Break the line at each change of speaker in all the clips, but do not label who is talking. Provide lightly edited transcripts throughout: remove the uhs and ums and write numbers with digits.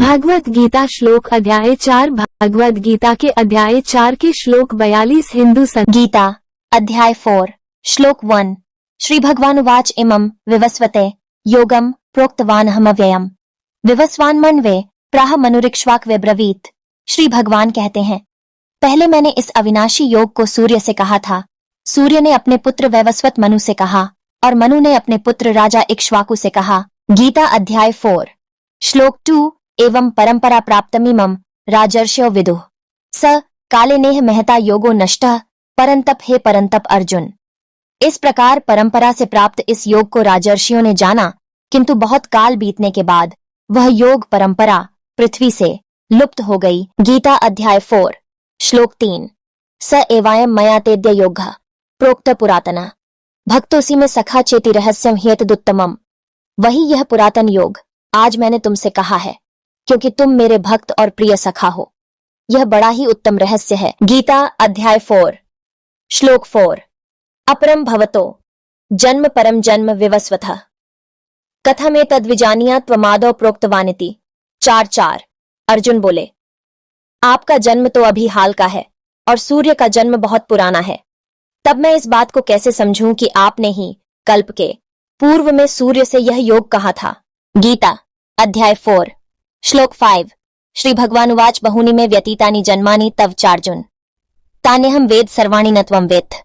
भगवत गीता श्लोक अध्याय 4 भगवत गीता के अध्याय 4 के श्लोक 42 हिंदू
गीता अध्याय 4 श्लोक 1 श्री भगवानुवाच इमं विवस्वते योगम प्रोक्तवानहमव्ययम् विवस्वान्मन्वे प्राह मनुरिक्ष्वाक ब्रवीत। श्री भगवान कहते हैं, पहले मैंने इस अविनाशी योग को सूर्य से कहा था। सूर्य ने अपने पुत्र वैवस्वत मनु से कहा और मनु ने अपने पुत्र राजा इक्ष्वाकु से कहा। गीता अध्याय 4 श्लोक 2 एवं परंपरा प्राप्तमिमं राजर्षयो विदुः स कालेनेह महता योगो नष्टः परंतप। हे परंतप अर्जुन, इस प्रकार परंपरा से प्राप्त इस योग को राजर्षियों ने जाना, किंतु बहुत काल बीतने के बाद वह योग परंपरा पृथ्वी से लुप्त हो गई। गीता अध्याय 4 श्लोक 3 स एवायम मया तेद्य योगः प्रोक्त पुरातना भक्तोसी में सखा चेति रहस्यम ह्येतदुत्तमम्। वही यह पुरातन योग आज मैंने तुमसे कहा है, क्योंकि तुम मेरे भक्त और प्रिय सखा हो। यह बड़ा ही उत्तम रहस्य है। गीता अध्याय 4 श्लोक 4 अपरम भवतो जन्म परम जन्म विवस्वतः कथमे तद्विजानिया त्वमादौ प्रोक्तवानिति। 4:4 अर्जुन बोले, आपका जन्म तो अभी हाल का है और सूर्य का जन्म बहुत पुराना है, तब मैं इस बात को कैसे समझूं कि आपने ही कल्प के पूर्व में सूर्य से यह योग कहा था। गीता अध्याय 4 श्लोक 5 श्री भगवानुवाच बहूनि में व्यतीतानि जन्मानि तव चार्जुन तान्यहम वेद सर्वाणि न त्वं वेत्थ।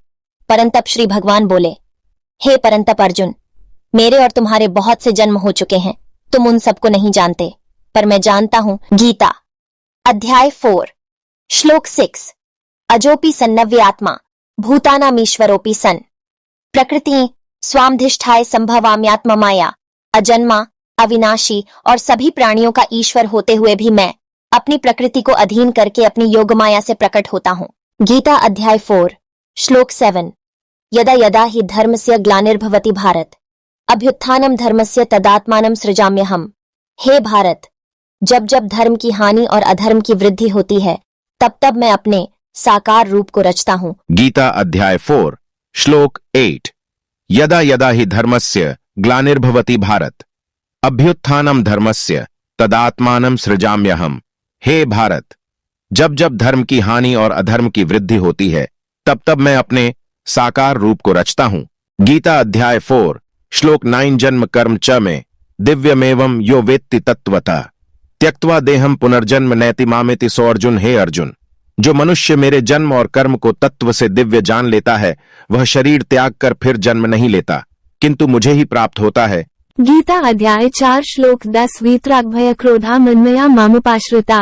परंतप श्री भगवान बोले, हे परंतप अर्जुन, मेरे और तुम्हारे बहुत से जन्म हो चुके हैं, तुम उन सबको नहीं जानते, पर मैं जानता हूं। गीता अध्याय 4 श्लोक 6 अजोपि सन्नव्य आत्मा भूतानामीश्वरोपि सन् प्रकृति स्वामधिष्ठाय संभवाम्यात्म माया अजन्मा अविनाशी और सभी प्राणियों का ईश्वर होते हुए भी मैं अपनी प्रकृति को अधीन करके अपनी योग माया से प्रकट होता हूं। गीता अध्याय 4 श्लोक 7 यदा यदा हि धर्मस्य ग्लानिर्भवति भारत अभ्युत्थानम धर्मस्य तदात्मानं सृजाम्यहम्। हे भारत, जब जब धर्म की हानि और अधर्म की वृद्धि होती है, तब तब मैं अपने साकार रूप को रचता हूं।
गीता अध्याय 4 श्लोक 8 यदा यदा हि धर्मस्य ग्लानिर्भवति भारत अभ्युत्थानम धर्मस्य तदात्मानं सृजाम्यहम्। हे भारत, जब जब धर्म की हानि और अधर्म की वृद्धि होती है, तब तब मैं अपने साकार रूप को रचता हूं। गीता अध्याय 4 श्लोक 9 जन्म कर्म च में दिव्यमेवं यो वेत्ति तत्वतः त्यक्त्वा देहम पुनर्जन्म नैति मामेति। सो अर्जुन, हे अर्जुन, जो मनुष्य मेरे जन्म और कर्म को तत्व से दिव्य जान लेता है, वह शरीर त्याग कर फिर जन्म नहीं लेता, किंतु मुझे ही प्राप्त होता है।
गीता अध्याय 4 श्लोक 10 वीतराग्भय क्रोधा मन्मया मामुपाश्रिता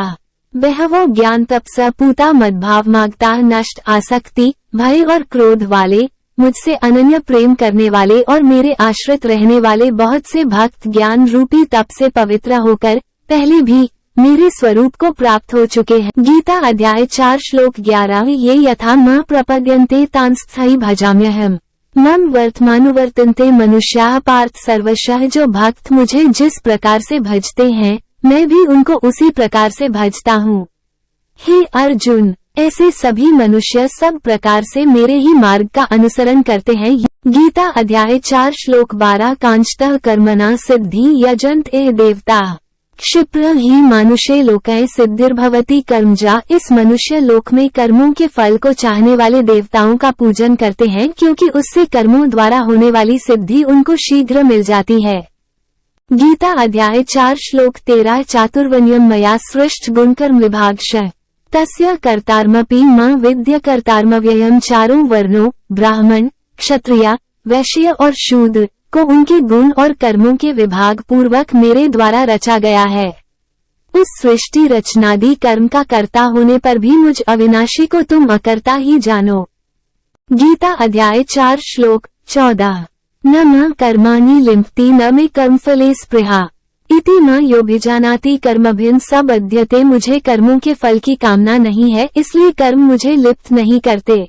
बहवो ज्ञान तपसा पूता मद्भाव मागता नष्ट आसक्ति भय और क्रोध वाले, मुझसे अनन्य प्रेम करने वाले और मेरे आश्रित रहने वाले बहुत से भक्त ज्ञान रूपी तप से पवित्र होकर पहले भी मेरे स्वरूप को प्राप्त हो चुके हैं। गीता अध्याय 4 श्लोक 11 ये यथा म प्रपद्यन्ते तांस्थायि भजाम्यहम् मम वर्तमानुवर्तन्ते मनुष्याः पार्थ सर्वशः। जो भक्त मुझे जिस प्रकार से भजते हैं, मैं भी उनको उसी प्रकार से भजता हूँ। हे अर्जुन, ऐसे सभी मनुष्य सब प्रकार से मेरे ही मार्ग का अनुसरण करते हैं। गीता अध्याय 4 श्लोक 12 कांचतः कर्मणा सिद्धि यजन्त ए देवता क्षिप्र ही मानुषे लोकाय सिद्धिर्भवति कर्मजा। इस मनुष्य लोक में कर्मों के फल को चाहने वाले देवताओं का पूजन करते हैं, क्योंकि उससे कर्मों द्वारा होने वाली सिद्धि उनको शीघ्र मिल जाती है। गीता अध्याय 4 श्लोक 13 चातुर्वर्ण्यम मया सृष्ट गुणकर्म विभागशः तस्य कर्तारमपि म विद्य कर्तारमव्ययम्। चारों वर्णों ब्राह्मण क्षत्रिय वैश्य और शूद्र को उनके गुण और कर्मों के विभाग पूर्वक मेरे द्वारा रचा गया है। उस सृष्टि रचनादि कर्म का कर्ता होने पर भी मुझ अविनाशी को तुम अकर्ता ही जानो। गीता अध्याय 4 श्लोक 14 न म कर्माणि लिम्पति न मे कर्मफले स्पृहा इति म योभिजानाति कर्मभिन्न सब अद्यते। मुझे कर्मों के फल की कामना नहीं है, इसलिए कर्म मुझे लिप्त नहीं करते।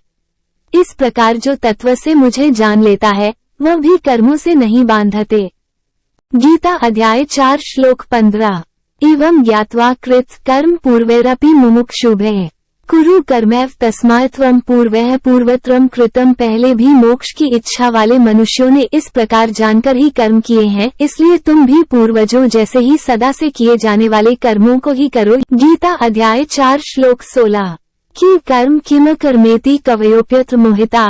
इस प्रकार जो तत्व से मुझे जान लेता है, वह भी कर्मों से नहीं बांधते। गीता अध्याय 4 श्लोक 15 एवं ज्ञात्वा कृत कर्म पूर्वैरपि मुमुक्षुभे कुरु कर्मैव तस्मात्त्वं पूर्वः पूर्वत्रम कृतम। पहले भी मोक्ष की इच्छा वाले मनुष्यों ने इस प्रकार जानकर ही कर्म किए हैं, इसलिए तुम भी पूर्वजों जैसे ही सदा से किए जाने वाले कर्मों को ही करो। गीता अध्याय 4 श्लोक 16। कि कर्म किम कर्मेति कवयोप्यत्र मोहिता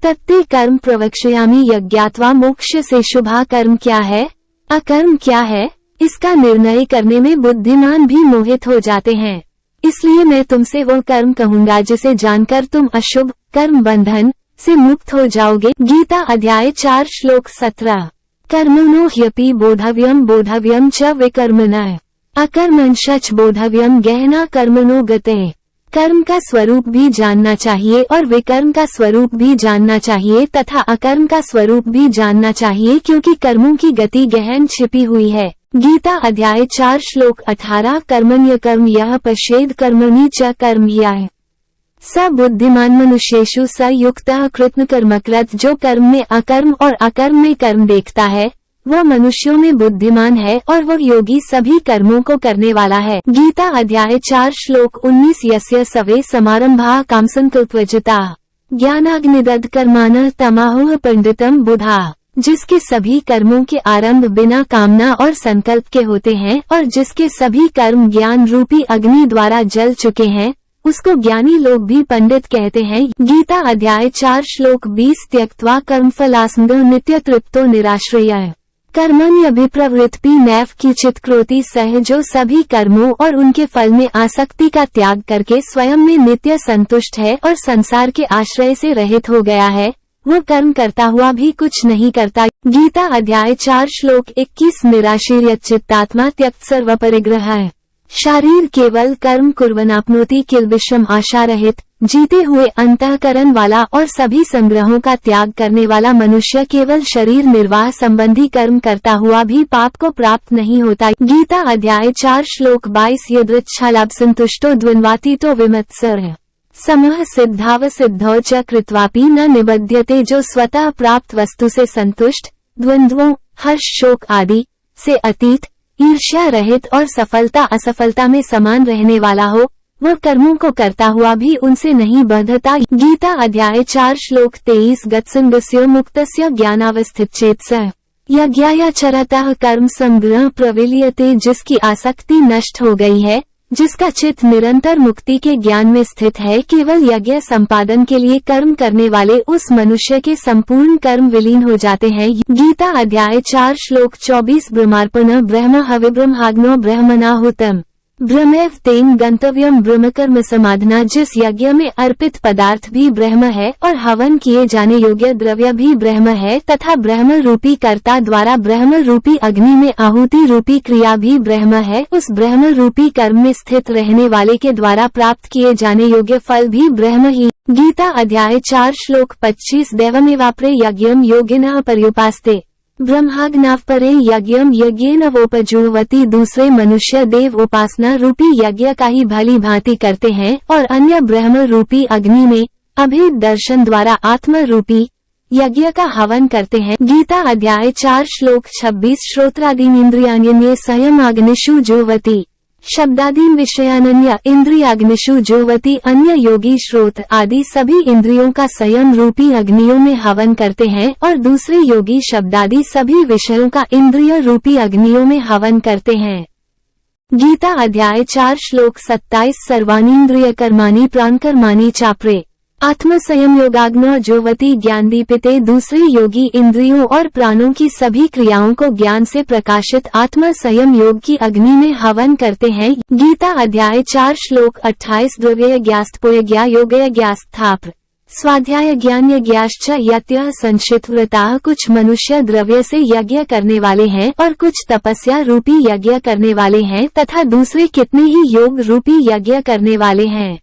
तत्ते कर्म प्रवक्ष्यामि यज्ञात्वा मोक्ष से। शुभा कर्म क्या है, अकर्म क्या है, इसका निर्णय करने में बुद्धिमान भी मोहित हो जाते हैं। इसलिए मैं तुमसे वो कर्म कहूंगा जिसे जानकर तुम अशुभ कर्म बंधन से मुक्त हो जाओगे। गीता अध्याय 4 श्लोक 17। कर्मणो ह्यपि बोधव्यम बोधव्यम च विकर्मणः अकर्मण्श्च बोधव्यम गहना कर्मणो गते। कर्म का स्वरूप भी जानना चाहिए और विकर्म का स्वरूप भी जानना चाहिए तथा अकर्म का स्वरूप भी जानना चाहिए, क्योंकि कर्मों की गति गहन छिपी हुई है। गीता अध्याय 4 श्लोक 18। कर्मण्य कर्म यः पश्येद कर्मणि च कर्म यः स बुद्धिमान मनुष्येषु स युक्तः कृत्न कर्मकृत। जो कर्म में अकर्म और अकर्म में कर्म देखता है वह मनुष्यों में बुद्धिमान है और वह योगी सभी कर्मों को करने वाला है। गीता अध्याय 4 श्लोक 19। यस्य सवे समारंभा कामसंकल्पवजिता ज्ञानाग्निदग्ध कर्माणः तमाहुः पंडितम बुधा। जिसके सभी कर्मों के आरंभ बिना कामना और संकल्प के होते हैं और जिसके सभी कर्म ज्ञान रूपी अग्नि द्वारा जल चुके हैं, उसको ज्ञानी लोग भी पंडित कहते हैं। गीता अध्याय 4 श्लोक 20। त्यक्त्वा कर्मफलासंगो नित्य तृप्तो निराश्रयः कर्मण्यभिप्रवृत्ति नैव किंचित् करोति सः। जो सभी कर्मों और उनके फल में आसक्ति का त्याग करके स्वयं में नित्य संतुष्ट है और संसार के आश्रय से रहित हो गया है, वो कर्म करता हुआ भी कुछ नहीं करता। गीता अध्याय 4 श्लोक 21। निराशीर्यच्चित्तात्मा त्यक्त सर्वपरिग्रहः शारीर केवल कर्म कुर्वन्नाप्नोति किल्बिषम्। आशा रहित जीते हुए अंतःकरण वाला और सभी संग्रहों का त्याग करने वाला मनुष्य केवल शरीर निर्वाह संबंधी कर्म करता हुआ भी पाप को प्राप्त नहीं होता। गीता अध्याय 4 श्लोक 22। यदृच्छालाभ संतुष्टो द्वन्द्वातीतो विमत्सरः समः सिद्धाव सिद्धौ च कृत्वापि न निबध्यते। जो स्वतः प्राप्त वस्तु से संतुष्ट, द्वंद्वों हर्ष शोक आदि से अतीत, ईर्ष्या रहित और सफलता असफलता में समान रहने वाला हो, वह कर्मों को करता हुआ भी उनसे नहीं बंधता। गीता अध्याय 4 श्लोक 23। गत्संगस्य मुक्तस्य ज्ञानावस्थितचेतसः यज्ञायाचरतः कर्म संग्रह प्रविलीयते। जिसकी आसक्ति नष्ट हो गई है, जिसका चित्त निरंतर मुक्ति के ज्ञान में स्थित है, केवल यज्ञ संपादन के लिए कर्म करने वाले उस मनुष्य के संपूर्ण कर्म विलीन हो जाते हैं। गीता अध्याय 4 श्लोक 24। ब्रह्मार्पण ब्रह्म हविब्रह्माग्नो ब्रह्मणाहुतम् ब्रह्मैव तेन गंतव्यम। ब्रह्मकर्म समाधना। जिस यज्ञ में अर्पित पदार्थ भी ब्रह्म है और हवन किए जाने योग्य द्रव्य भी ब्रह्म है तथा ब्रह्म रूपी कर्ता द्वारा ब्रह्म रूपी अग्नि में आहुति रूपी क्रिया भी ब्रह्म है, उस ब्रह्म रूपी कर्म में स्थित रहने वाले के द्वारा प्राप्त किए जाने योग्य फल भी ब्रह्म ही। गीता अध्याय 4 श्लोक 25। दैवमेवापरे यज्ञम योगिनः पर्युपास्ते ब्रह्माग्नावपरे यज्ञम यज्ञेन वोपजुह्वति। दूसरे मनुष्य देव उपासना रूपी यज्ञ का ही भली भांति करते हैं और अन्य ब्रह्म रूपी अग्नि में अभेद दर्शन द्वारा आत्म रूपी यज्ञ का हवन करते हैं। गीता अध्याय 4 श्लोक 26। श्रोत्रादीनिन्द्रियाण्यन्ये संयमाग्निषु जुह्वति शब्दादीन विषयानन्य इंद्रियाग्निषु जुह्वति। अन्य योगी श्रोत आदि सभी इंद्रियों का संयम रूपी अग्नियों में हवन करते हैं और दूसरे योगी शब्दादि सभी विषयों का इंद्रिय रूपी अग्नियों में हवन करते हैं। गीता अध्याय 4 श्लोक 27। सर्वाणीन्द्रिय कर्माणि प्राणकर्माणि चापरे आत्म संयम योगाग्नो जुह्वति ज्ञानदीपिते। दूसरे योगी इंद्रियों और प्राणों की सभी क्रियाओं को ज्ञान से प्रकाशित आत्म संयम योग की अग्नि में हवन करते हैं। गीता अध्याय 4 श्लोक 28। द्रव्यज्ञास्तपोयज्ञा योगयज्ञास्थाप्र स्वाध्याय ज्ञान यज्ञाश्च यत्यः संशितव्रताः। कुछ मनुष्य द्रव्य से यज्ञ करने वाले हैं और कुछ तपस्या रूपी यज्ञ करने वाले हैं तथा दूसरे कितने ही योग रूपी यज्ञ करने वाले हैं।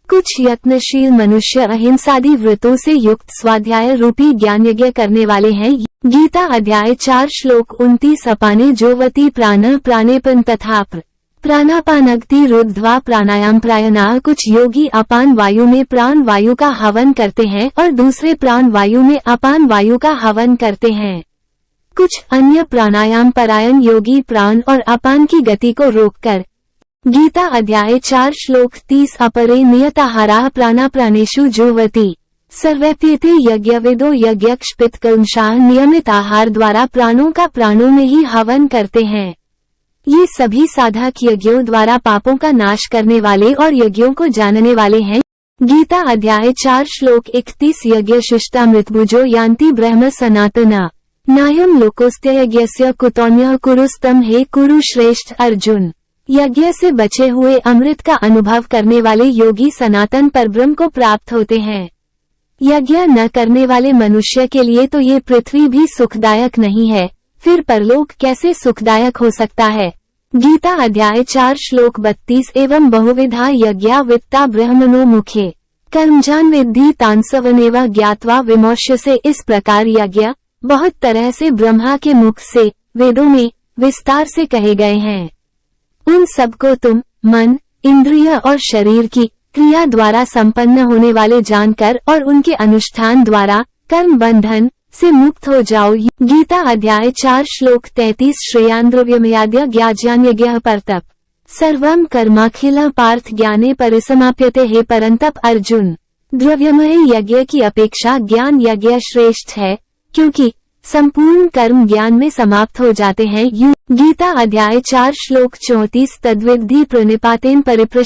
कुछ यत्नशील मनुष्य अहिंसादि व्रतों से युक्त स्वाध्याय रूपी ज्ञान यज्ञ करने वाले हैं। गीता अध्याय 4 श्लोक 29। अपाने जोवति प्राण प्राणेपन तथा प्राणापानगति रुद्ध्वा प्राणायाम प्रायणाः। कुछ योगी अपान वायु में प्राण वायु का हवन करते हैं और दूसरे प्राण वायु में अपान वायु का हवन करते हैं। कुछ अन्य प्राणायाम परायण योगी प्राण और अपान की गति को रोककर गीता अध्याय 4 श्लोक 30 अपरे नियताहाराः प्राणा प्राणेषु जुह्वति सर्वैप्येते यज्ञविदो यज्ञक्षपितकल्मषाः नियमित आहार द्वारा प्राणों का प्राणों में ही हवन करते हैं। ये सभी साधक यज्ञों द्वारा पापों का नाश करने वाले और यज्ञों को जानने वाले हैं। गीता अध्याय 4 श्लोक 31 यज्ञ शिष्टामृतभुजो यान्ति ब्रह्म सनातना नायम लोकोस्त्य यज्ञस्य कुतोन्यः कुरुस्तम हे कुरु श्रेष्ठ अर्जुन। यज्ञ से बचे हुए अमृत का अनुभव करने वाले योगी सनातन परब्रह्म को प्राप्त होते हैं। यज्ञ न करने वाले मनुष्य के लिए तो ये पृथ्वी भी सुखदायक नहीं है, फिर परलोक कैसे सुखदायक हो सकता है। गीता अध्याय 4 श्लोक 32 एवं बहुविधा यज्ञा वित्ता ब्रह्मणो मुखे कर्मजान विद्धि तांसवनेव ज्ञात्वा विमोक्ष्य से इस प्रकार यज्ञ बहुत तरह से ब्रह्मा के मुख से वेदों में विस्तार से कहे गए हैं। उन सबको तुम मन, इंद्रिय और शरीर की क्रिया द्वारा संपन्न होने वाले जानकर और उनके अनुष्ठान द्वारा कर्म बंधन से मुक्त हो जाओ। गीता अध्याय 4 श्लोक 33 श्रेयान्द्रव्यमयाद्य ज्ञाज्ञान्यज्ञः परतप सर्वं कर्माखिल पार्थ ज्ञाने परिसमाप्यते हे परंतप अर्जुन। द्रव्यमय यज्ञ की अपेक्षा ज्ञान यज्ञ श्रेष्ठ है, क्योंकि संपूर्ण कर्म ज्ञान में समाप्त हो जाते हैं। गीता अध्याय 4 श्लोक 34 तद्विद्धि प्रणिपातेन परिपृष्ट